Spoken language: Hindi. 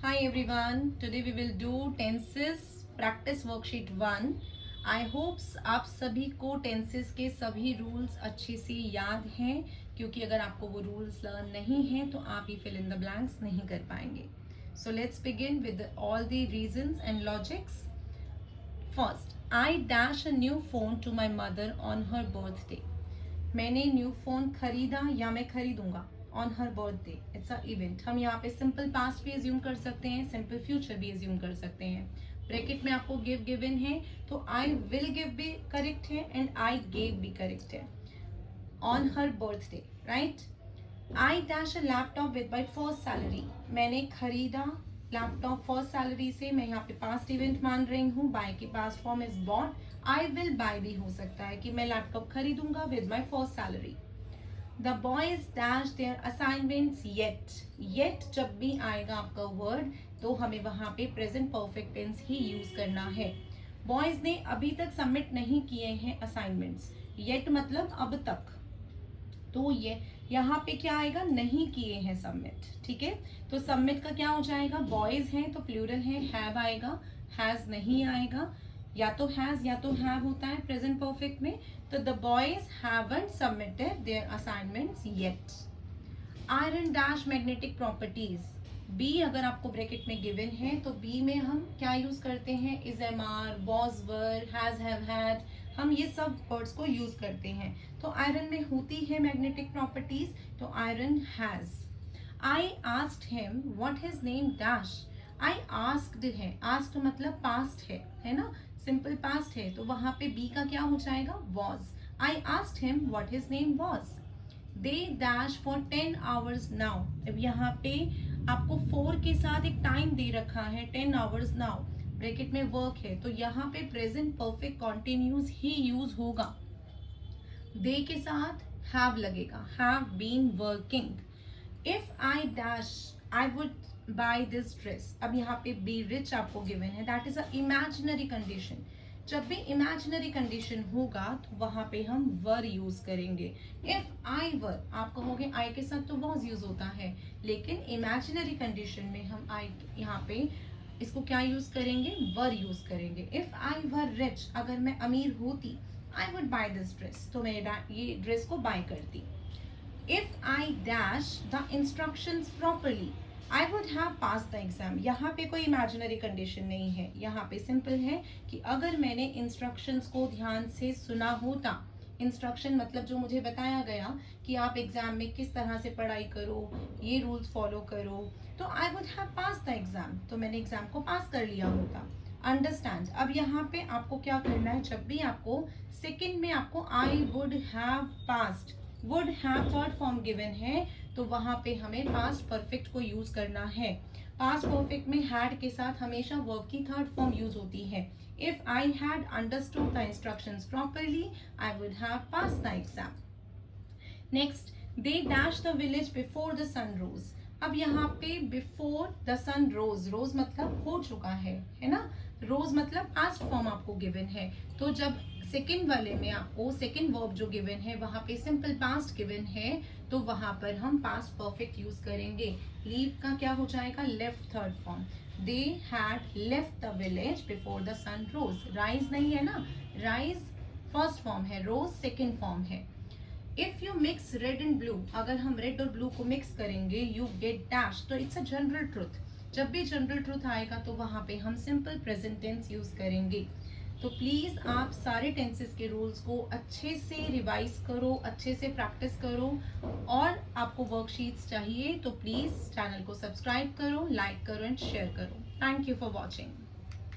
Hi everyone, today we will do tenses practice worksheet 1. I hopes आप सभी को tenses के सभी rules अच्छे से याद हैं क्योंकि अगर आपको वो rules learn नहीं हैं तो आप ये fill in the blanks नहीं कर पाएंगे. So let's begin with all the reasons and logics. First, I dash a new phone to my mother on her birthday. मैंने न्यू फोन खरीदा या मैं खरीदूंगा on her birthday. It's a event. हम यहाँ पे सिंपल पास्ट भी एज्यूम कर सकते हैं, सिंपल फ्यूचर भी एज्यूम कर सकते हैं. ब्रैकेट में आपको गिव गिवन है तो आई विल गिव भी करेक्ट है एंड आई गेव भी करेक्ट है. On her birthday, right. I dash a laptop with my first salary. मैंने खरीदा लैपटॉप फर्स्ट सैलरी से. मैं यहाँ पे पास्ट इवेंट मान रही हूँ. बाय की past form is bought. I will buy भी हो सकता है कि मैं लैपटॉप खरीदूंगा with my first salary. The boys dash their assignments yet. Yet जब भी आएगा आपका वर्ड तो हमें वहां पे प्रेजेंट परफेक्ट टेंस ही यूज करना है. बॉयज ने अभी तक सबमिट नहीं किए हैं असाइनमेंट्स. येट मतलब अब तक. तो ये यहाँ पे क्या आएगा, नहीं किए हैं सबमिट. ठीक है, तो सबमिट का क्या हो जाएगा, बॉयज हैं तो प्लूरल है, हैव आएगा, हैज नहीं आएगा. या तो हैज या तो हैव होता है प्रेजेंट परफेक्ट में. तो the boys haven't submitted their assignments yet. Iron dash magnetic properties. B अगर आपको ब्रैकेट में गिवन है तो बी में हम क्या यूज करते हैं, is am are, was were, has have had, हम ये सब वर्ड्स को यूज करते हैं. तो आयरन में होती है मैग्नेटिक प्रॉपर्टीज, तो iron has. I asked him what his name dash. I asked है, आस्क्ड मतलब पास्ट है ना, सिंपल पास्ट है, तो वहां पे बी का क्या हो जाएगा, was. I asked him what his name was. They dash for 10 hours now. अब यहाँ पे आपको 4 के साथ एक टाइम दे रखा है, 10 आवर्स नाउ. ब्रैकेट में वर्क है तो यहाँ पे प्रेजेंट परफेक्ट कॉन्टिन्यूस ही यूज होगा. दे के साथ हैव लगेगा, have been working. If I dash I would buy this dress. अब यहाँ पे बी रिच आपको गिवन है, that is a imaginary condition. जब भी इमेजिनरी कंडीशन होगा तो वहां पे हम वर यूज करेंगे. इफ आई वर, आप कहोगे आई के साथ तो वॉज यूज होता है, लेकिन इमेजिनरी कंडीशन में हम आई यहाँ पे इसको क्या यूज करेंगे, वर यूज करेंगे. इफ आई वर रिच, अगर मैं अमीर होती, आई वुड बाय दिस ड्रेस, तो मैं ये ड्रेस को बाय करती. If I dash the instructions properly, I would have pass the exam. यहाँ पे कोई इमेजिनरी कंडीशन नहीं है, यहाँ पे सिंपल है कि अगर मैंने इंस्ट्रक्शंस को ध्यान से सुना होता. इंस्ट्रक्शन मतलब जो मुझे बताया गया कि आप एग्जाम में किस तरह से पढ़ाई करो, ये रूल्स फॉलो करो, तो आई would have pass the exam, तो मैंने एग्जाम को पास कर लिया होता. अंडरस्टैंड. अब यहाँ पे आपको क्या करना है, जब भी आपको सेकेंड में आपको आई would have passed, would have third form given है तो वहां पे हमें पास्ट परफेक्ट को यूज करना है. पास्ट परफेक्ट में हैड के साथ हमेशा वर्ब की थर्ड फॉर्म यूज होती है. If I had understood the instructions properly, I would have pass the exam. Next, they dash the village before the sun rose. अब यहाँ पे बिफोर द सन रोज, रोज मतलब हो चुका है ना, रोज मतलब पास्ट फॉर्म आपको गिवन है. तो जब सेकेंड वाले में आपको सेकेंड वर्ब जो गिवन है वहां पे सिंपल पास्ट गिवन है तो वहां पर हम पास्ट परफेक्ट यूज करेंगे. लीव का क्या हो जाएगा, left third form. They had left the village before the sun rose. Rise नहीं है ना, राइज फर्स्ट फॉर्म है, रोज सेकेंड फॉर्म है. If you mix red and blue, अगर हम रेड और ब्लू को मिक्स करेंगे, यू गेट डैश. तो इट्स अ जनरल ट्रूथ. जब भी जनरल ट्रूथ आएगा तो वहां पे हम सिंपल प्रेजेंट टेंस यूज करेंगे. तो प्लीज आप सारे टेंसेस के रूल्स को अच्छे से रिवाइज करो, अच्छे से प्रैक्टिस करो. और आपको वर्कशीट्स चाहिए तो प्लीज चैनल को सब्सक्राइब करो, लाइक करो एंड शेयर करो. Thank you for watching.